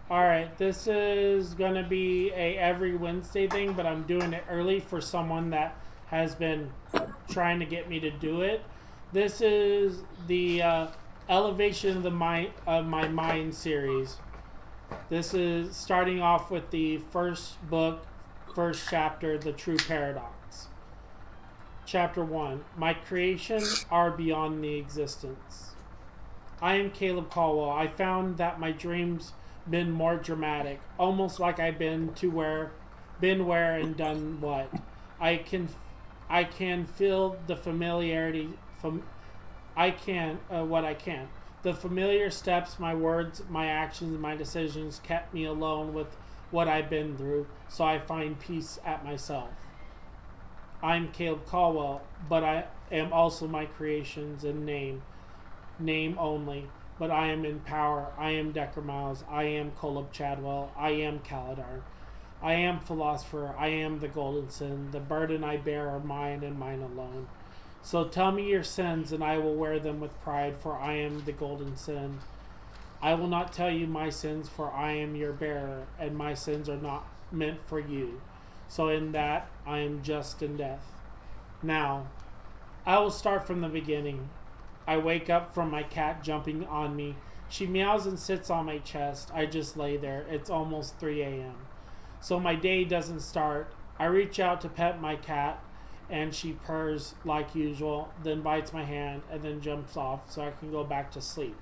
Alright, this is gonna be a every Wednesday thing, but I'm doing it early for someone that has been trying to get me to do it. This is the elevation of the mind of my mind series. This is starting off with the first book, first chapter, The True Paradox. Chapter 1. My creation are beyond the existence. I am Caleb Caldwell. I found that my dreams been more dramatic, almost like I've been where and done what. I can feel the familiarity from I can what I can. The familiar steps, my words, my actions, my decisions kept me alone with what I've been through, so I find peace at myself. I'm Caleb Caldwell, but I am also my creations in name only. But I am in power. I am Decker Miles. I am Kolob Chadwell. I am Kaladar. I am philosopher. I am the golden sin. The burden I bear are mine and mine alone. So tell me your sins, and I will wear them with pride, for I am the golden sin. I will not tell you my sins, for I am your bearer, and my sins are not meant for you. So in that I am just in death. Now, I will start from the beginning. I wake up from my cat jumping on me. She meows and sits on my chest. I just lay there. It's almost 3 a.m. So my day doesn't start. I reach out to pet my cat, and she purrs like usual, then bites my hand, and then jumps off so I can go back to sleep.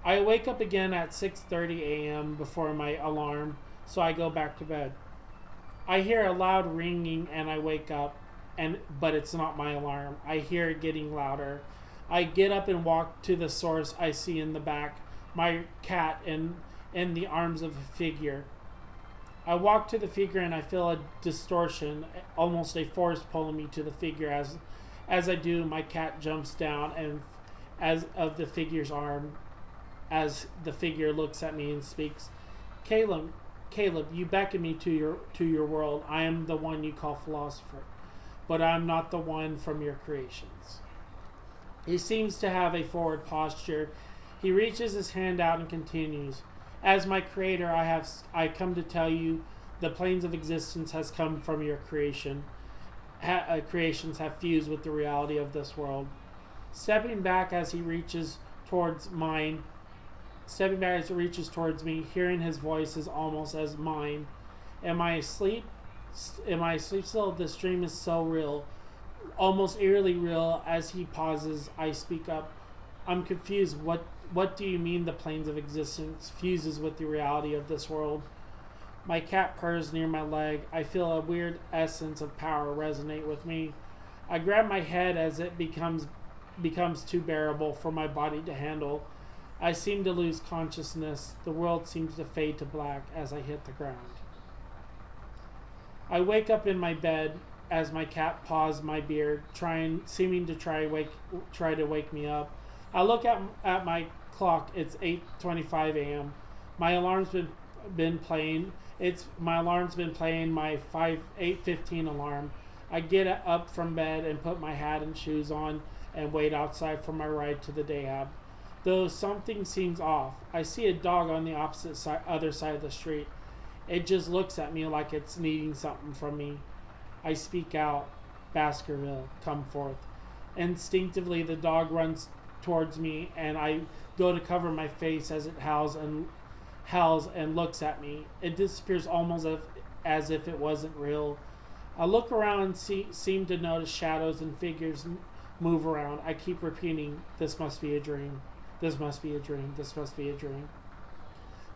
I wake up again at 6:30 a.m. before my alarm, so I go back to bed. I hear a loud ringing, and I wake up, but it's not my alarm. I hear it getting louder. I get up and walk to the source I see in the back, my cat in the arms of a figure. I walk to the figure and I feel a distortion, almost a force pulling me to the figure. As I do, my cat jumps down and as of the figure's arm, as the figure looks at me and speaks, Caleb, you beckon me to your world. I am the one you call philosopher, but I'm not the one from your creations. He seems to have a forward posture. He reaches his hand out and continues. As my creator, I come to tell you the planes of existence has come from your creation. Creations have fused with the reality of this world. Stepping back as he reaches towards me, hearing his voice is almost as mine. Am I asleep? Am I asleep still? This dream is so real. Almost eerily real. As he pauses, I speak up. I'm confused. What do you mean the planes of existence fuses with the reality of this world? My cat purrs near my leg. I feel a weird essence of power resonate with me. I grab my head as it becomes too bearable for my body to handle. I seem to lose consciousness. The world seems to fade to black as I hit the ground. I wake up in my bed as my cat paws my beard, seeming to try to wake me up. I look at my clock. It's 8:25 a.m. My alarm's been playing. My alarm's been playing my 8:15 alarm. I get up from bed and put my hat and shoes on and wait outside for my ride to the Dayhab. Though something seems off, I see a dog on the other side of the street. It just looks at me like it's needing something from me. I speak out, Baskerville, come forth. Instinctively, the dog runs towards me, and I go to cover my face as it howls and looks at me. It disappears almost as if it wasn't real. I look around and seem to notice shadows and figures move around. I keep repeating, this must be a dream. This must be a dream. This must be a dream.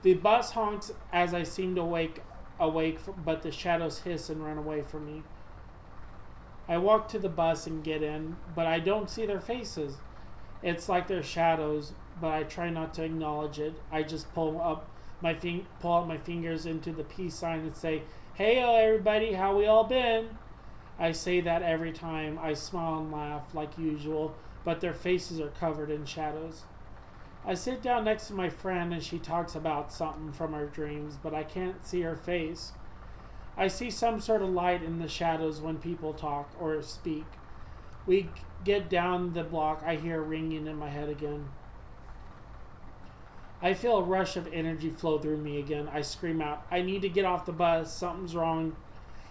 The bus honks as I seem to awake, but the shadows hiss and run away from me. I walk to the bus and get in, but I don't see their faces. It's like they're shadows, but I try not to acknowledge it. I just pull up my fingers into the peace sign and say, "Hey, everybody, how we all been?" I say that every time. I smile and laugh like usual, but their faces are covered in shadows. I sit down next to my friend and she talks about something from her dreams, but I can't see her face. I see some sort of light in the shadows when people talk or speak. We get down the block. I hear ringing in my head again. I feel a rush of energy flow through me again. I scream out, I need to get off the bus. Something's wrong.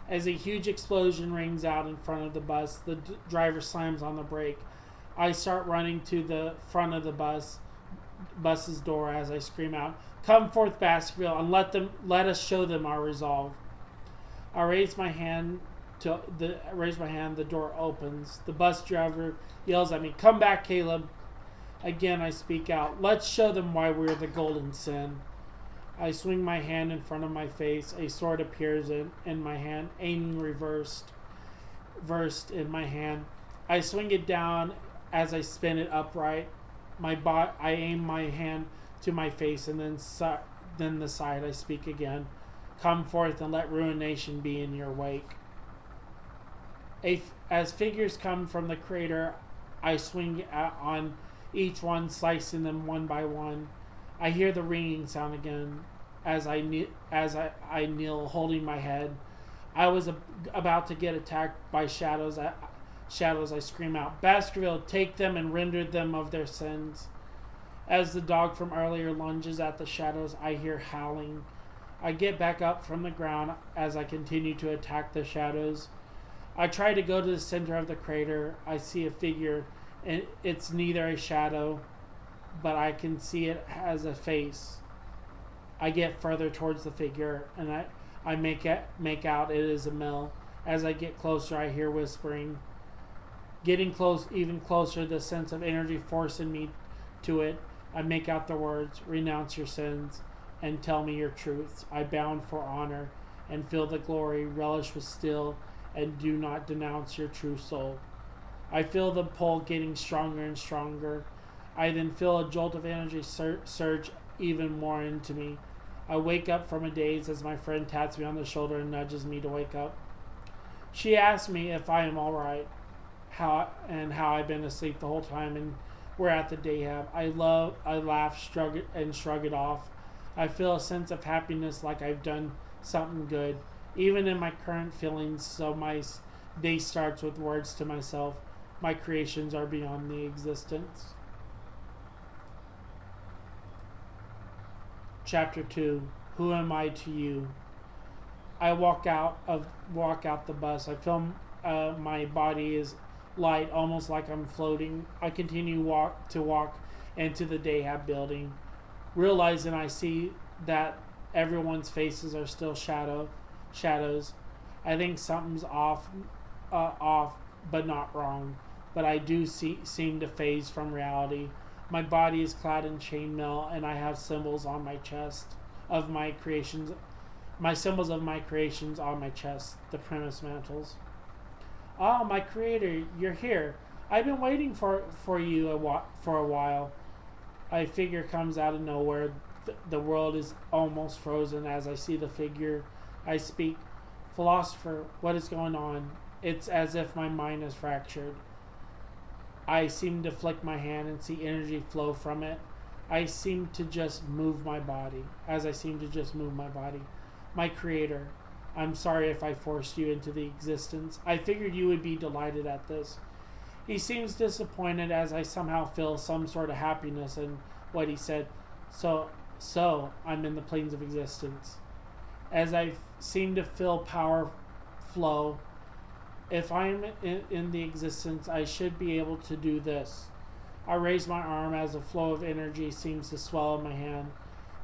As a huge explosion rings out in front of the bus, the driver slams on the brake. I start running to the front of the bus's door as I scream out, come forth, Baskerville, and let us show them our resolve. I raise my hand. The door opens. The bus driver yells at me, come back, Caleb. Again, I speak out, let's show them why we're the golden sin. I swing my hand in front of my face. A sword appears in my hand, aiming reversed in my hand. I swing it down as I spin it upright. I aim my hand to my face, and then the side. I speak again, come forth and let ruination be in your wake. As figures come from the crater, I swing on each one, slicing them one by one. I hear the ringing sound again as I kneel, holding my head. I was about to get attacked by shadows. I scream out, Baskerville, take them and render them of their sins. As the dog from earlier lunges at the shadows, I hear howling. I get back up from the ground as I continue to attack the shadows. I try to go to the center of the crater. I see a figure, and it's neither a shadow, but I can see it as a face. I get further towards the figure, and I make out it is a male. As I get closer, I hear whispering. Getting close, even closer, the sense of energy forcing me to it. I make out the words, renounce your sins, and tell me your truths. I bound for honor, and feel the glory, relish with still, and do not denounce your true soul. I feel the pull getting stronger and stronger. I then feel a jolt of energy surge even more into me. I wake up from a daze as my friend taps me on the shoulder and nudges me to wake up. She asks me if I am alright, how I've been asleep the whole time, and we're at the Dayhab. I laugh, shrug it off. I feel a sense of happiness, like I've done something good. Even in my current feelings, so my day starts with words to myself. My creations are beyond the existence. Chapter 2. Who am I to you? I walk out the bus. I feel my body is light, almost like I'm floating. I continue to walk into the Dayhab building, realizing I see that everyone's faces are still shadows. I think something's off, but not wrong. But I do seem to phase from reality. My body is clad in chainmail, and I have symbols on my chest of my creations. My symbols of my creations on my chest, the premise mantles. Oh, my creator, you're here. I've been waiting for you for a while. A figure comes out of nowhere. The world is almost frozen as I see the figure. I speak, philosopher, what is going on? It's as if my mind is fractured. I seem to flick my hand and see energy flow from it. I seem to just move my body. My creator, I'm sorry if I forced you into the existence. I figured you would be delighted at this. He seems disappointed as I somehow feel some sort of happiness in what he said. So I'm in the planes of existence. As I seem to feel power flow, if I'm in the existence, I should be able to do this. I raise my arm as a flow of energy seems to swell in my hand.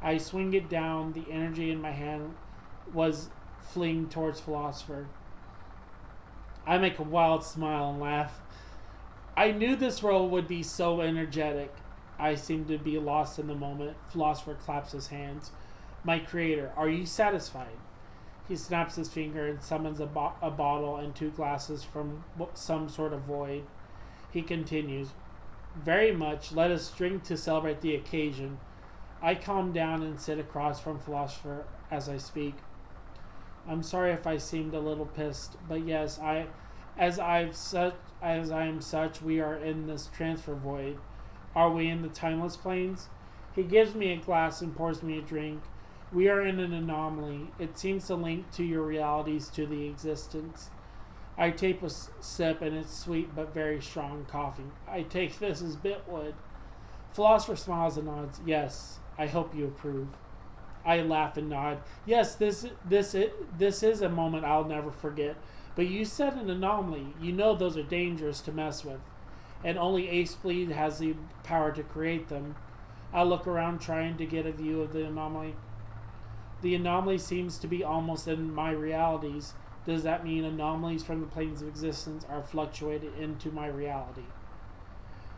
I swing it down. The energy in my hand was fleeing towards philosopher. I make a wild smile and laugh. I knew this role would be so energetic. I seem to be lost in the moment. Philosopher claps his hands. My creator, are you satisfied? He snaps his finger and summons a bottle and 2 glasses from some sort of void. He continues, very much. Let us drink to celebrate the occasion. I calm down and sit across from philosopher as I speak. I'm sorry if I seemed a little pissed, but yes, as I am such, we are in this transfer void. Are we in the timeless planes? He gives me a glass and pours me a drink. We are in an anomaly. It seems to link to your realities to the existence. I take a sip, and it's sweet but very strong coffee. I take this as bitwood. Philosopher smiles and nods. Yes, I hope you approve. I laugh and nod. Yes, this is a moment I'll never forget. But you said an anomaly. You know those are dangerous to mess with. And only Ace Bleed has the power to create them. I look around trying to get a view of the anomaly. The anomaly seems to be almost in my realities. Does that mean anomalies from the planes of existence are fluctuated into my reality?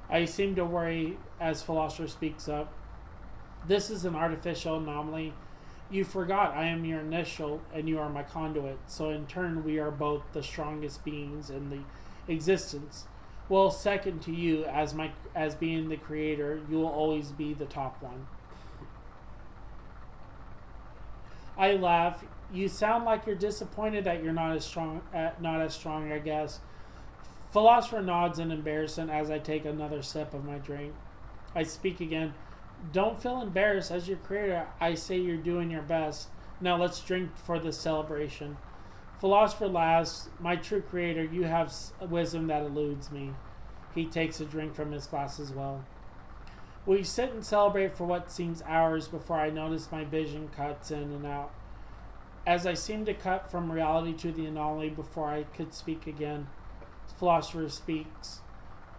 I seem to worry as Philosopher speaks up. This is an artificial anomaly. You forgot I am your initial and you are my conduit, so in turn we are both the strongest beings in the existence. Well, second to you as being the creator, you will always be the top one. I laugh. You sound like you're disappointed that you're not as strong, I guess. Philosopher nods in embarrassment as I take another sip of my drink. I speak again. Don't feel embarrassed. As your creator, I say you're doing your best. Now let's drink for the celebration. Philosopher laughs. My true creator, you have wisdom that eludes me. He takes a drink from his glass as well. We sit and celebrate for what seems hours before I notice my vision cuts in and out. As I seem to cut from reality to the anomaly before I could speak again, Philosopher speaks.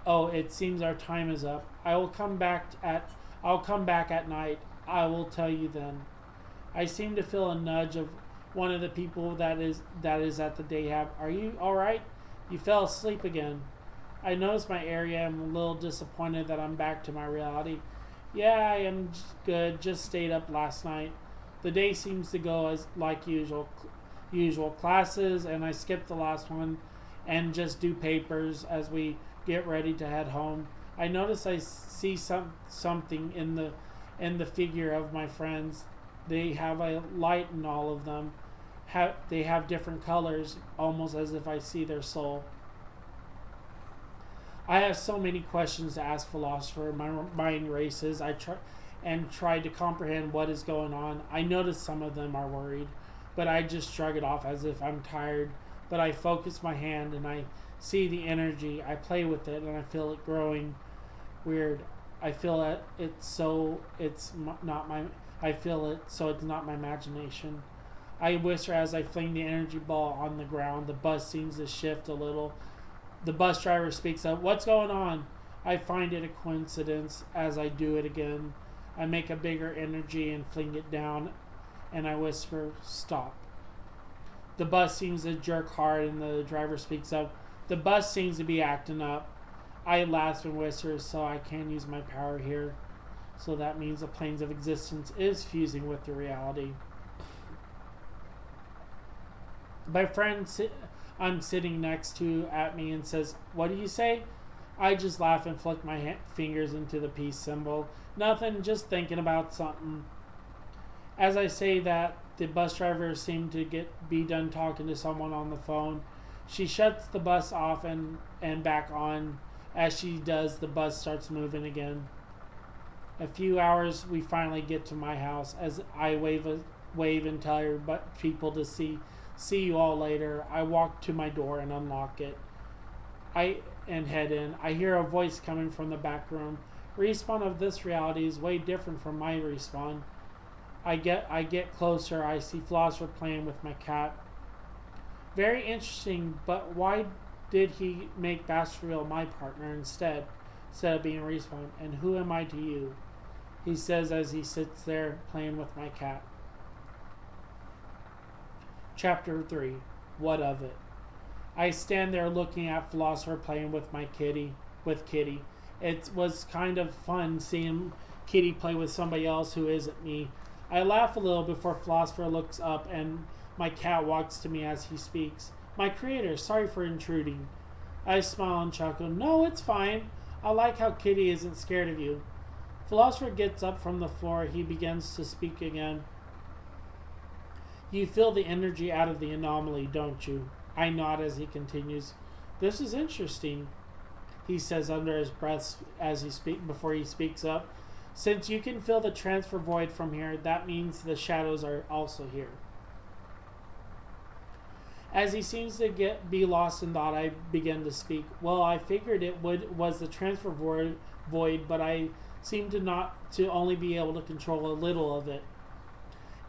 Oh, it seems our time is up. I'll come back at night. I will tell you then. I seem to feel a nudge of one of the people that is at the Dayhab. Are you alright? You fell asleep again. I notice my area. I'm a little disappointed that I'm back to my reality. Yeah, I am good. Just stayed up last night. The day seems to go as like usual classes, and I skipped the last one and just do papers as we get ready to head home. I notice I see something in the figure of my friends. They have a light in all of them. They have different colors, almost as if I see their soul. I have so many questions to ask Philosopher. My mind races. I try to comprehend what is going on. I notice some of them are worried, but I just shrug it off as if I'm tired. But I focus my hand and I see the energy. I play with it and I feel it growing weird. I feel it so it's not my. I feel it so it's not my imagination. I whisper as I fling the energy ball on the ground. The bus seems to shift a little. The bus driver speaks up. What's going on? I find it a coincidence as I do it again. I make a bigger energy and fling it down, and I whisper, stop. The bus seems to jerk hard, and the driver speaks up. The bus seems to be acting up. I laugh and whisper, so I can use my power here. So that means the planes of existence is fusing with the reality. My friend I'm sitting next to at me and says, what do you say? I just laugh and flick my fingers into the peace symbol. Nothing, just thinking about something. As I say that, the bus driver seemed to be done talking to someone on the phone. She shuts the bus off and back on. As she does, the bus starts moving again. A few hours, we finally get to my house. As I wave and tell people to see you all later, I walk to my door and unlock it. And head in. I hear a voice coming from the back room. Respawn of this reality is way different from my respawn. I get closer. I see Philosopher playing with my cat. Very interesting, but why did he make Baskerville my partner instead of being Respawn? And who am I to you? He says as he sits there playing with my cat. Chapter 3. What of it? I stand there looking at Philosopher playing with Kitty. It was kind of fun seeing Kitty play with somebody else who isn't me. I laugh a little before Philosopher looks up and my cat walks to me as he speaks. My creator, sorry for intruding. I smile and chuckle. No, it's fine. I like how Kitty isn't scared of you. Philosopher gets up from the floor. He begins to speak again. You feel the energy out of the anomaly, don't you? I nod as he continues. This is interesting, he says under his breath before he speaks up. Since you can feel the transfer void from here, that means the shadows are also here. As he seems to be lost in thought, I begin to speak. Well, I figured it was the transfer void, but I seem to only be able to control a little of it.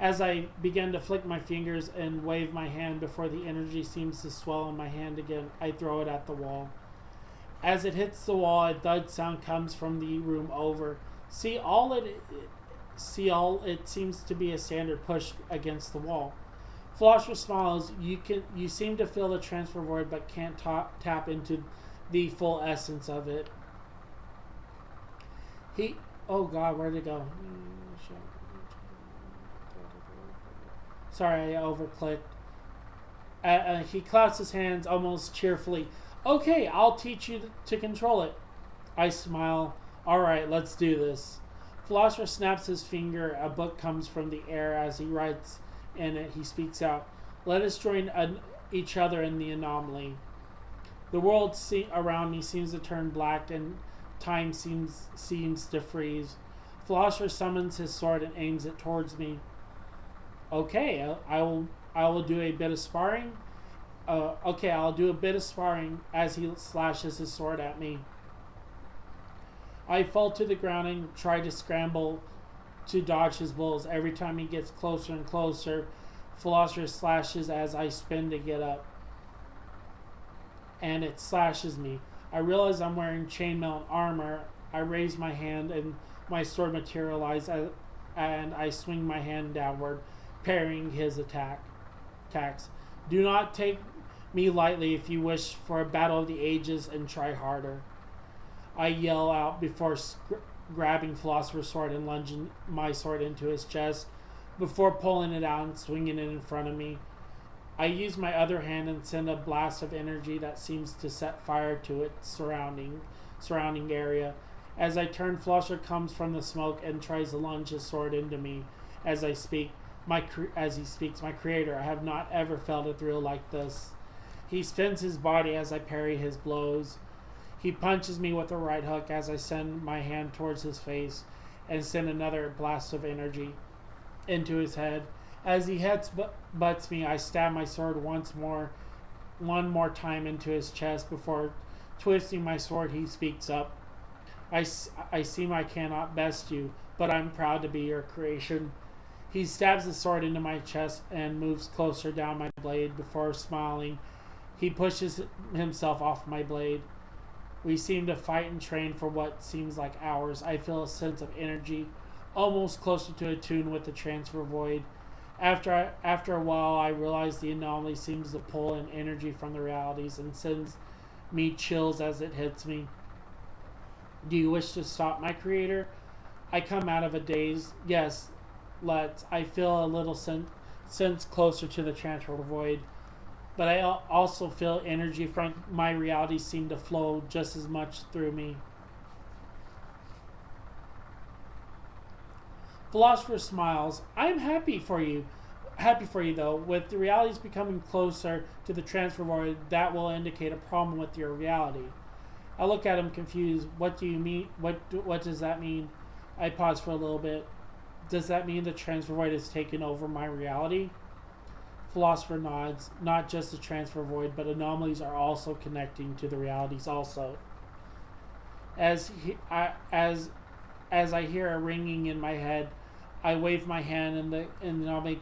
As I begin to flick my fingers and wave my hand before the energy seems to swell in my hand again, I throw it at the wall. As it hits the wall, a thud sound comes from the room over. See, all it seems to be a standard push against the wall. Philosopher smiles. You seem to feel the transfer void, but can't tap into the full essence of it. Oh God, where'd it go? Sorry, I overclicked. He claps his hands almost cheerfully. Okay, I'll teach you to control it. I smile. Alright, let's do this. Philosopher snaps his finger. A book comes from the air. As he writes in it, he speaks out. Let us join each other in the anomaly. The world around me seems to turn black, and time seems to freeze. Philosopher summons his sword and aims it towards me. Okay, I will do a bit of sparring. I'll do a bit of sparring as he slashes his sword at me. I fall to the ground and try to scramble to dodge his blows. Every time he gets closer and closer, Philosopher slashes as I spin to get up. And it slashes me. I realize I'm wearing chainmail and armor. I raise my hand and my sword materializes, and I swing my hand downward, parrying his attacks. Do not take me lightly if you wish for a battle of the ages, and try harder. I yell out before grabbing Philosopher's sword and lunging my sword into his chest before pulling it out and swinging it in front of me. I use my other hand and send a blast of energy that seems to set fire to its surrounding area. As I turn, Philosopher comes from the smoke and tries to lunge his sword into me. As he speaks, my creator, I have not ever felt a thrill like this. He spins his body as I parry his blows. He punches me with a right hook as I send my hand towards his face and send another blast of energy into his head. As he butts me, I stab my sword one more time into his chest before twisting my sword. He speaks up. I seem I cannot best you, but I'm proud to be your creation. He stabs the sword into my chest and moves closer down my blade. Before smiling, he pushes himself off my blade. We seem to fight and train for what seems like hours. I feel a sense of energy, almost closer to attune with the transfer void. After a while, I realize the anomaly seems to pull in energy from the realities and sends me chills as it hits me. Do you wish to stop my creator? I come out of a daze. Yes, let's. I feel a little sense closer to the transfer void, but I also feel energy from my reality seem to flow just as much through me. Philosopher smiles. I'm happy for you though. With the realities becoming closer to the transfer void, that will indicate a problem with your reality. I look at him confused. What do you mean? What does that mean? I pause for a little bit. Does that mean the transfer void has taken over my reality? Philosopher nods. Not just the transfer void, but anomalies are also connecting to the realities also. As I hear a ringing in my head, I wave my hand and the anomaly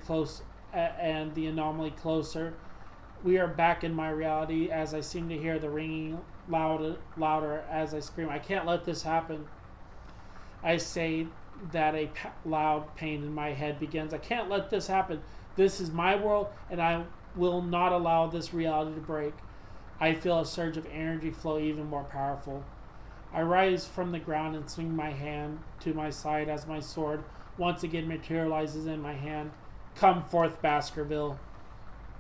closer. We are back in my reality as I seem to hear the ringing louder as I scream, I can't let this happen. I say that a loud pain in my head begins. I can't let this happen. This is my world and I will not allow this reality to break. I feel a surge of energy flow even more powerful. I rise from the ground and swing my hand to my side as my sword once again materializes in my hand. Come forth, Baskerville.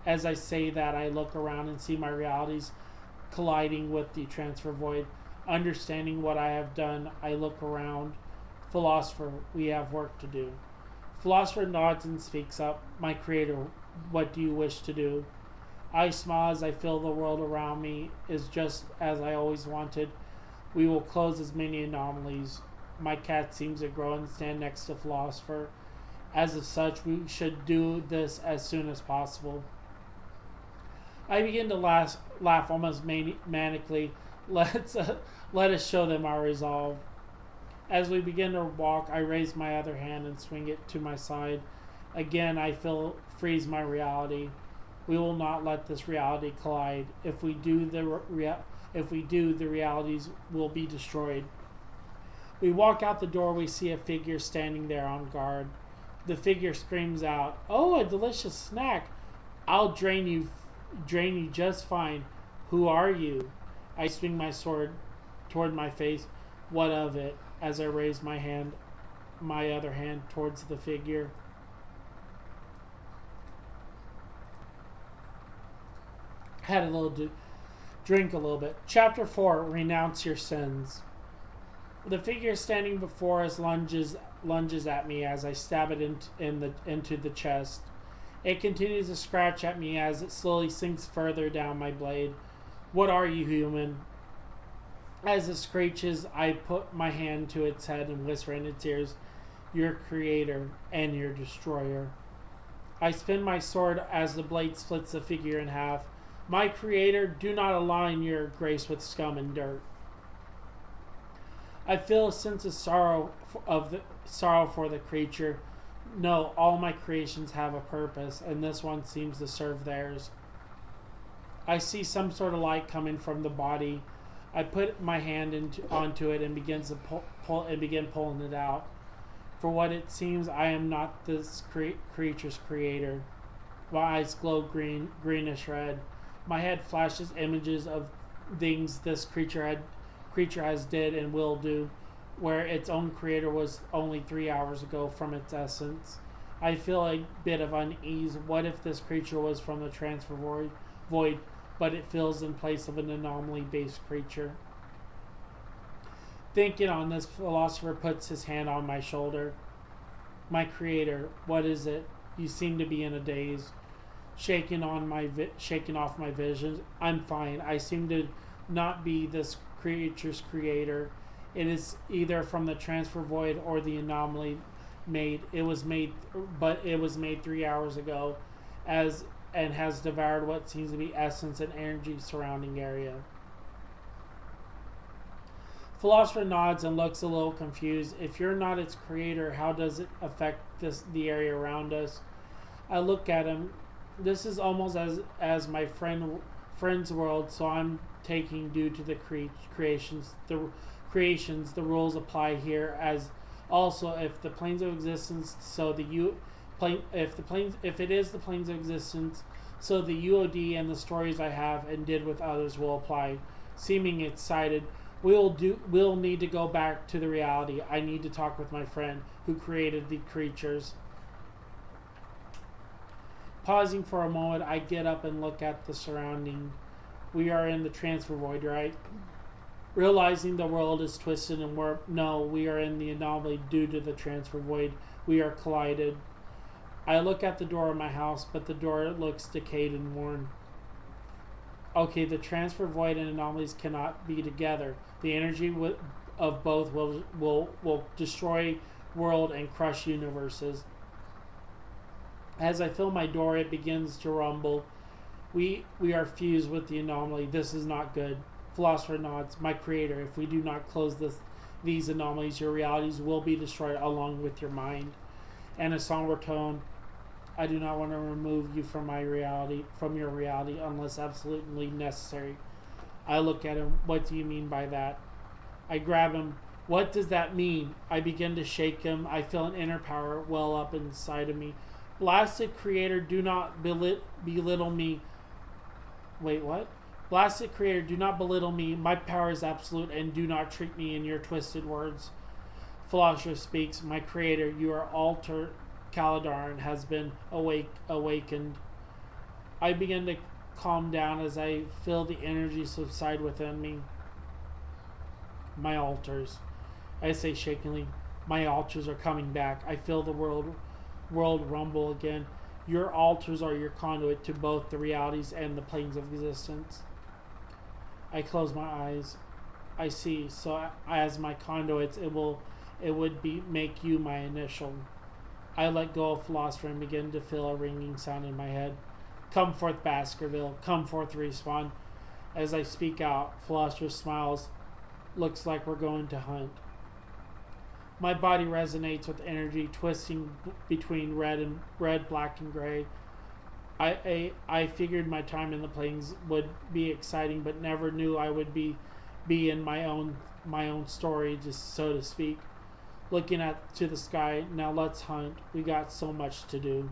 As I say that, I look around and see my realities colliding with the transfer void. Understanding what I have done, I look around. Philosopher, we have work to do. Philosopher nods and speaks up. My creator, what do you wish to do? I smile as I feel the world around me is just as I always wanted. We will close as many anomalies. My cat seems to grow and stand next to Philosopher. As of such, we should do this as soon as possible. I begin to laugh almost manically. Let us show them our resolve. As we begin to walk, I raise my other hand and swing it to my side. Again, I feel freeze my reality. We will not let this reality collide. If we do, the realities will be destroyed. We walk out the door. We see a figure standing there on guard. The figure screams out, "Oh, a delicious snack! I'll drain you just fine. Who are you?" I swing my sword toward my face. What of it? As I raise my other hand towards the figure. Had a little drink a little bit. Chapter 4, Renounce Your Sins. The figure standing before us lunges at me as I stab it into the chest. It continues to scratch at me as it slowly sinks further down my blade. What are you, human? As it screeches, I put my hand to its head and whisper in its ears, "Your creator and your destroyer." I spin my sword as the blade splits the figure in half. My creator, do not align your grace with scum and dirt. I feel a sense of sorrow for the creature. No, all my creations have a purpose, and this one seems to serve theirs. I see some sort of light coming from the body. I put my hand onto it and begin pulling it out. For what it seems, I am not this creature's creator. My eyes glow greenish red. My head flashes images of things this creature has did and will do, where its own creator was only 3 hours ago from its essence. I feel a bit of unease. What if this creature was from the transfer void, but it fills in place of an anomaly-based creature? Thinking on this, philosopher puts his hand on my shoulder. My creator, what is it? You seem to be in a daze. Shaking off my visions. I'm fine. I seem to not be this creature's creator. It is either from the transfer void or the anomaly it was made 3 hours ago, and has devoured what seems to be essence and energy surrounding area. Philosopher nods and looks a little confused. If you're not its creator, how does it affect the area around us? I look at him. This is almost as my friend's world, so I'm taking due to the creations. The rules apply here as also if the planes of existence. So if it is the planes of existence, so the UOD and the stories I have and did with others will apply. Seeming excited, we'll need to go back to the reality. I need to talk with my friend who created the creatures. Pausing for a moment, I get up and look at the surrounding. We are in the transfer void, right? Realizing the world is twisted and warped. No, we are in the anomaly due to the transfer void. We are collided. I look at the door of my house, but the door looks decayed and worn. Okay, the transfer void and anomalies cannot be together. The energy of both will destroy world and crush universes. As I fill my door, it begins to rumble. We are fused with the anomaly. This is not good. Philosopher nods. My creator, if we do not close these anomalies, your realities will be destroyed along with your mind. And a somber tone. I do not want to remove you from your reality unless absolutely necessary. I look at him. What do you mean by that? I grab him. What does that mean? I begin to shake him. I feel an inner power well up inside of me. Blasted creator, do not belittle me. Wait, what? Blasted creator, do not belittle me. My power is absolute, and do not treat me in your twisted words. Philosopher speaks. My creator, your altar Caladarn has been awakened. I begin to calm down as I feel the energy subside within me. My altars. I say shakingly, my altars are coming back. I feel the world rumble again. Your altars are your conduit to both the realities and the planes of existence. I close my eyes. I see. So as my conduits, it would make you my initial. I let go of philosopher and begin to feel a ringing sound in my head. Come forth, Baskerville. Come forth, Respawn. As I speak out, philosopher smiles. Looks like we're going to hunt. My body resonates with energy, twisting between red, black, and gray. I figured my time in the plains would be exciting, but never knew I would be in my own story, just so to speak. Looking to the sky, now let's hunt. We got so much to do.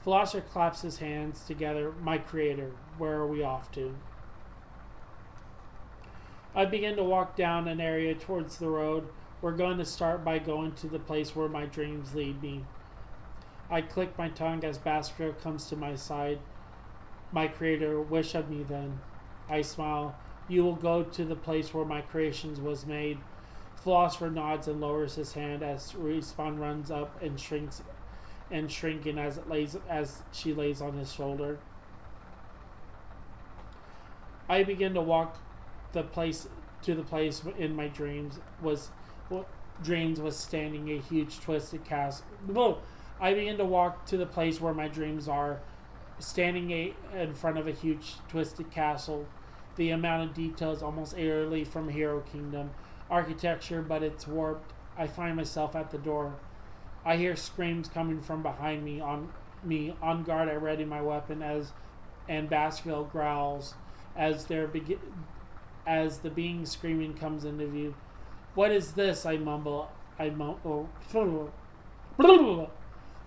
Philosopher claps his hands together. My creator, where are we off to? I begin to walk down an area towards the road. We're going to start by going to the place where my dreams lead me. I click my tongue as Baskerville comes to my side. My creator, wish of me then. I smile. You will go to the place where my creations was made. Philosopher nods and lowers his hand as Respawn runs up and shrinking as she lays on his shoulder. I begin to walk to the place in my dreams was standing a huge twisted castle. Whoa! I begin to walk to the place where my dreams are, standing in front of a huge twisted castle. The amount of details almost eerily from Hero Kingdom architecture, but it's warped. I find myself at the door. I hear screams coming from behind me. On guard, I ready my weapon and Baskerville growls as the being screaming comes into view. What is this? I mumble.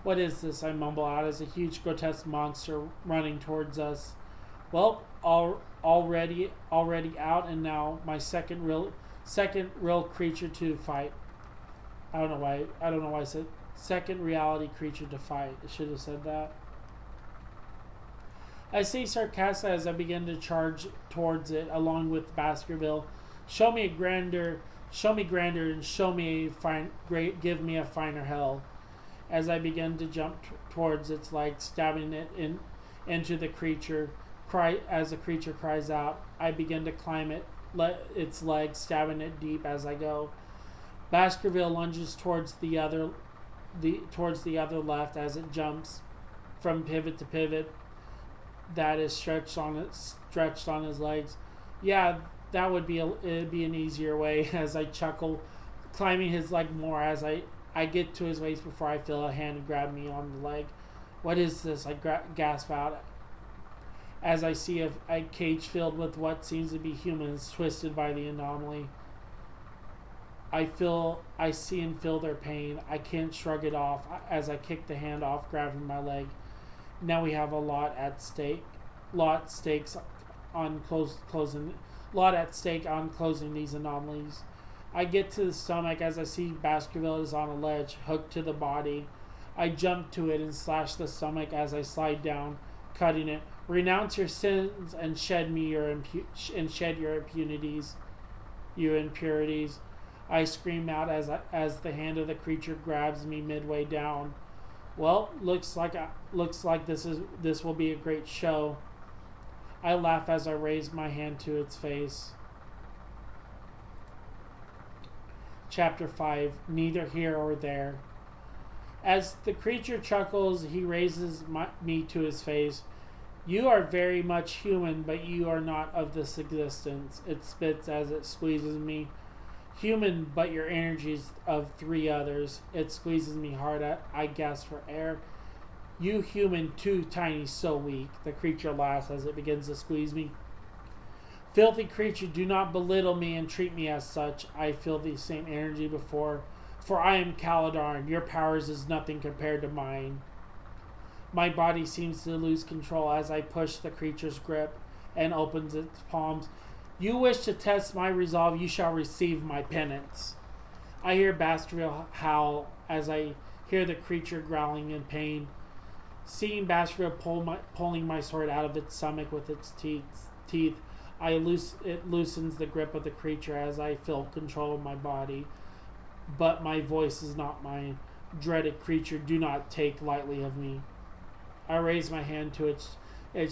What is this? I mumble out as a huge grotesque monster running towards us. Well, already out, and now my second real creature to fight. I don't know why I said second reality creature to fight. I should have said that. I say sarcastic as I begin to charge towards it along with Baskerville. Show me grandeur, and give me a finer hell. As I begin to jump towards its legs, stabbing it into the creature. As the creature cries out, I begin to climb its legs, stabbing it deep as I go. Baskerville lunges towards the other left as it jumps from pivot to pivot. That is stretched on his legs. Yeah, that would be it'd be an easier way. As I chuckle, climbing his leg more as I get to his waist before I feel a hand grab me on the leg. What is this? I gasp out as I see a cage filled with what seems to be humans twisted by the anomaly. I see and feel their pain. I can't shrug it off as I kick the hand off, grabbing my leg. Now we have a lot at stake. Lot at stake on closing these anomalies. I get to the stomach as I see Baskerville is on a ledge, hooked to the body. I jump to it and slash the stomach as I slide down, cutting it. Renounce your sins and shed your impurities. I scream out as the hand of the creature grabs me midway down. Well, looks like this will be a great show. I laugh as I raise my hand to its face. Chapter 5, Neither Here or There. As the creature chuckles, he raises me to his face. You are very much human, but you are not of this existence. It spits as it squeezes me. Human, but your energies of 3 others. It squeezes me hard. I gasp for air. You human, too tiny, so weak. The creature laughs as it begins to squeeze me. Filthy creature, do not belittle me and treat me as such. I feel the same energy before. For I am Caladarn. Your powers is nothing compared to mine. My body seems to lose control as I push the creature's grip and opens its palms. You wish to test my resolve, you shall receive my penance. I hear Baskerville howl as I hear the creature growling in pain. Seeing Baskerville pulling my sword out of its stomach with its teeth, it loosens the grip of the creature as I feel control of my body. But my voice is not mine. Dreaded creature, do not take lightly of me. I raise my hand to its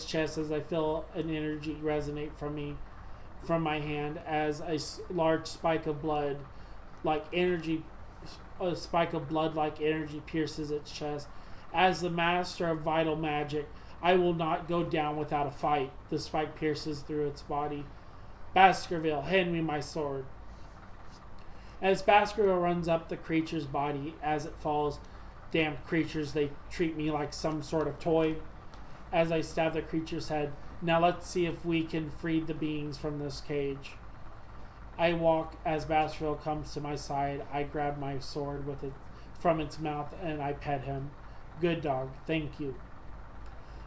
chest as I feel an energy resonate from my hand as a large spike of blood like energy pierces its chest. As the master of vital magic, I will not go down without a fight. The spike pierces through its body. Baskerville, hand me my sword. As Baskerville runs up the creature's body as it falls, damn creatures, they treat me like some sort of toy. As I stab the creature's head, now let's see if we can free the beings from this cage. I walk as Baskerville comes to my side. I grab my sword with it from its mouth and I pet him. Good dog, thank you.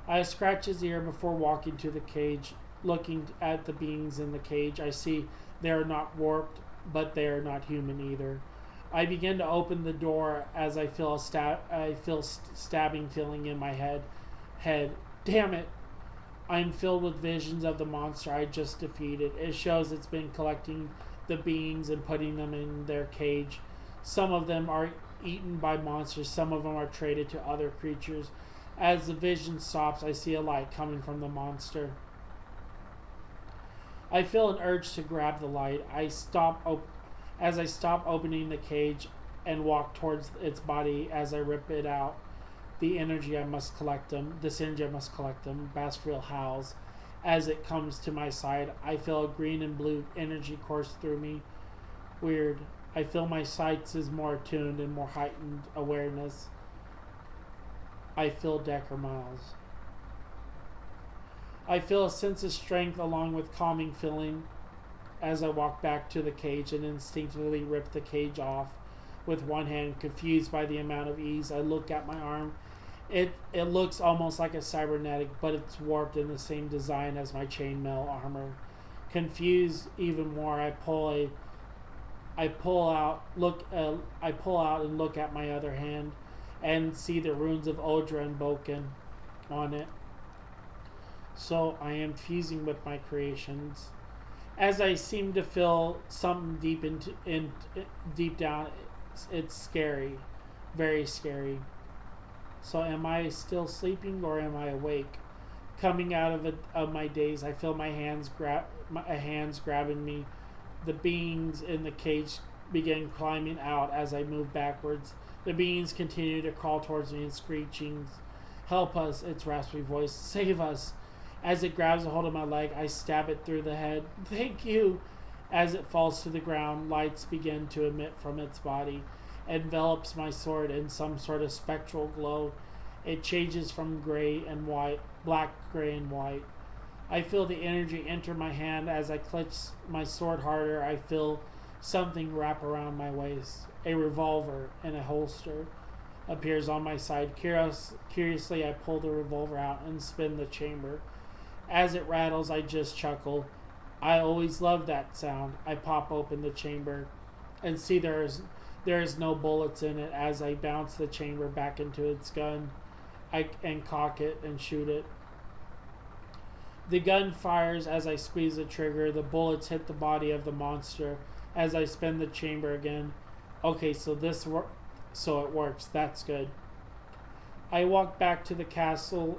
I scratch his ear before walking to the cage. Looking at the beings in the cage, I see they are not warped, but they are not human either. I begin to open the door as I feel stabbing feeling in my head. Damn it! I'm filled with visions of the monster I just defeated. It shows it's been collecting the beings and putting them in their cage. Some of them are eaten by monsters, some of them are traded to other creatures. As the vision stops, I see a light coming from the monster. I feel an urge to grab the light. As I stop opening the cage and walk towards its body as I rip it out. This energy I must collect them. Baskerville howls. As it comes to my side, I feel a green and blue energy course through me. Weird. I feel my sights is more attuned and more heightened awareness. I feel Decker miles. I feel a sense of strength along with calming feeling as I walk back to the cage and instinctively rip the cage off with one hand. Confused by the amount of ease, I look at my arm. It looks almost like a cybernetic, but it's warped in the same design as my chainmail armor. Confused even more, I pull out and look at my other hand and see the runes of Odra and Boken on it. So I am fusing with my creations. As I seem to feel something deep down, it's scary, very scary. So am I still sleeping or am I awake? Coming out of my daze, I feel my hands grabbing me. The beings in the cage begin climbing out as I move backwards. The beings continue to crawl towards me in screechings. Help us, its raspy voice. Save us. As it grabs a hold of my leg, I stab it through the head. Thank you. As it falls to the ground, lights begin to emit from its body. Envelops my sword in some sort of spectral glow. It changes from black, gray, and white. I feel the energy enter my hand. As I clutch my sword harder, I feel something wrap around my waist. A revolver in a holster appears on my side. Curiously, I pull the revolver out and spin the chamber. As it rattles, I just chuckle. I always loved that sound. I pop open the chamber and see there is no bullets in it. As I bounce the chamber back into its gun, and cock it and shoot it. The gun fires as I squeeze the trigger. The bullets hit the body of the monster as I spin the chamber again. Okay, so it works. That's good. I walk back to the castle,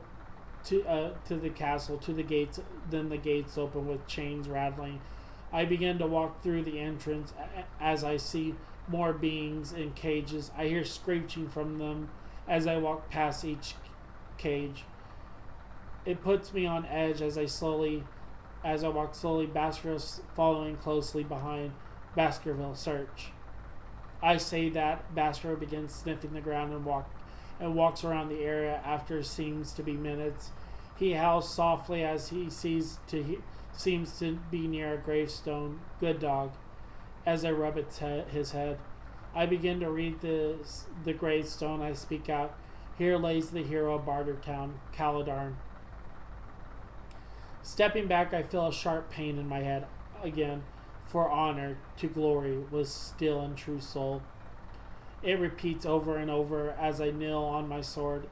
to the gates. Then the gates open with chains rattling. I begin to walk through the entrance as I see more beings in cages. I hear screeching from them as I walk past each cage. It puts me on edge as I walk slowly. Baskerville following closely behind. Baskerville, search. I say that. Baskerville begins sniffing the ground and walks around the area after seems to be minutes. He howls softly as he seems to be near a gravestone. Good dog. As I rub his head, I begin to read the gravestone. I speak out. Here lays the hero of Bartertown, Caladarn. Stepping back, I feel a sharp pain in my head again. For honor, to glory, was still and true soul. It repeats over and over as I kneel on my sword.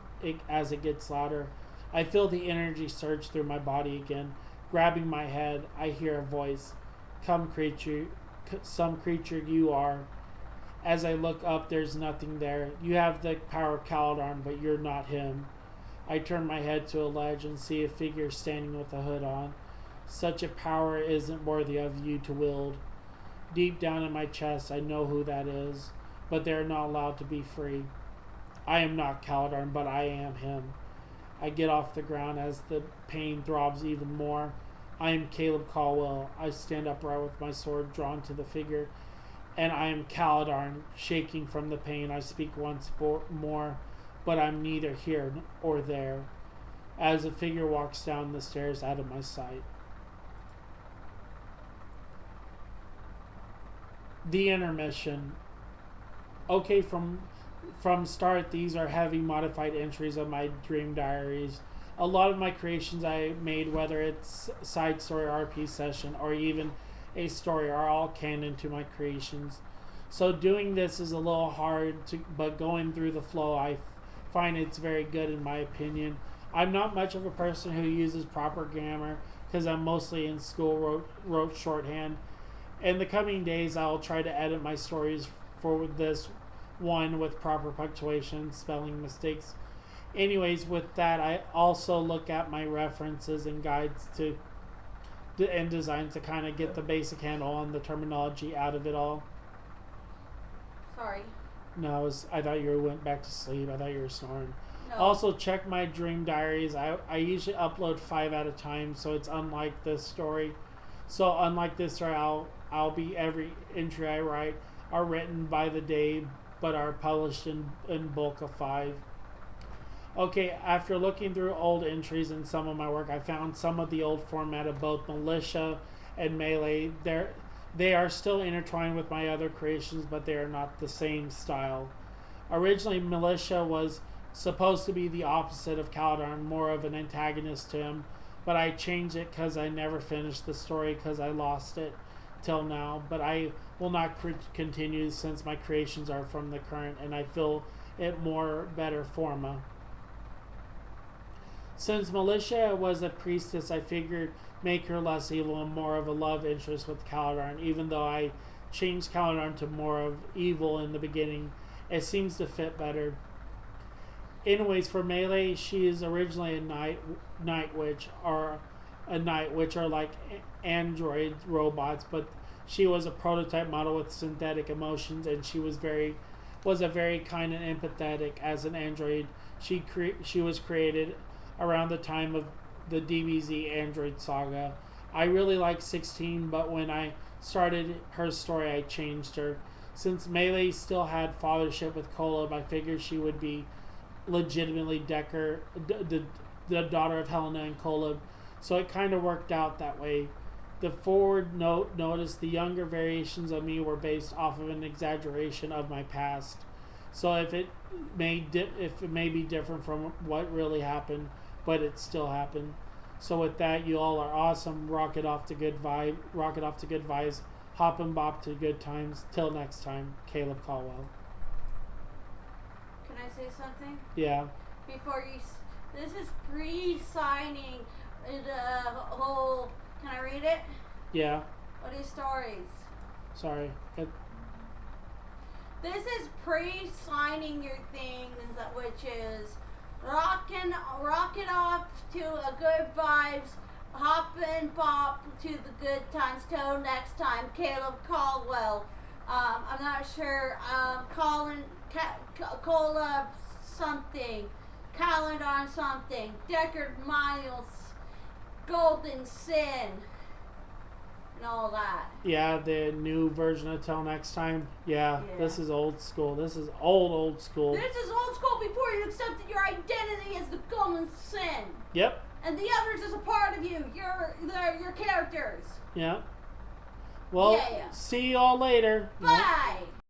As it gets louder, I feel the energy surge through my body again. Grabbing my head, I hear a voice. Come, creature, some creature you are. As I look up, there's nothing there. You have the power of Caladarn, but you're not him. I turn my head to a ledge and see a figure standing with a hood on. Such a power isn't worthy of you to wield. Deep down in my chest, I know who that is, but they're not allowed to be free. I am not Caladarn, but I am him. I get off the ground as the pain throbs even more. I am Caleb Caldwell. I stand upright with my sword drawn to the figure. and I am Caladar, shaking from the pain. I speak once more, but I'm neither here or there, as a figure walks down the stairs out of my sight. The intermission. Okay, from start, these are heavy modified entries of my dream diaries. A lot of my creations I made, whether it's side story, RP session, or even a story, are all canon to my creations. So doing this is a little hard, but going through the flow, I find it's very good in my opinion. I'm not much of a person who uses proper grammar because I'm mostly in school, wrote shorthand. In the coming days, I'll try to edit my stories for this one with proper punctuation, spelling mistakes. Anyways, with that, I also look at my references and guides to and designs to kind of get the basic handle on the terminology out of it all. Sorry. No, I thought you went back to sleep. I thought you were snoring. No. Also, check my dream diaries. I usually upload 5 at a time, so it's unlike this story. So unlike this story, I'll be every entry I write are written by the day, but are published in bulk of 5. Okay, after looking through old entries in some of my work, I found some of the old format of both Militia and Melee. They are still intertwined with my other creations, but they are not the same style. Originally, Militia was supposed to be the opposite of Caladar, more of an antagonist to him, but I changed it because I never finished the story because I lost it till now. But I will not continue since my creations are from the current and I feel it more better forma. Since Militia was a priestess, I figured make her less evil and more of a love interest with Caladar. Even though I changed Caladar to more of evil in the beginning, it seems to fit better. Anyways, for Melee, she is originally a night witch, or a night witch are like android robots, but she was a prototype model with synthetic emotions, and she was a very kind and empathetic as an android. She was created around the time of the DBZ Android saga. I really like 16, but when I started her story, I changed her. Since Melee still had fathership with Kolob, I figured she would be legitimately Decker, the daughter of Helena and Kolob, so it kind of worked out that way. The forward note noticed the younger variations of me were based off of an exaggeration of my past, so if it may be different from what really happened, but it still happened. So with that, you all are awesome. Rock it off to good vibes. Hop and bop to good times. Till next time, Caleb Caldwell. Can I say something? Yeah. Before you, this is pre-signing the whole. Can I read it? Yeah. What are stories? Sorry. This is pre-signing your things, which is rock it off to a good vibes, hop and bop to the good times. Till next time, Caleb Caldwell. I'm not sure. Cola something, Calendar something, Deckard Miles, Golden Sin, and all that. Yeah, the new version of Till Next Time. Yeah, this is old school. This is old school. This is old school before you accepted your identity as the Golden Sin. Yep. And the others as a part of you. Your characters. Yeah. Well, see y'all later. Bye.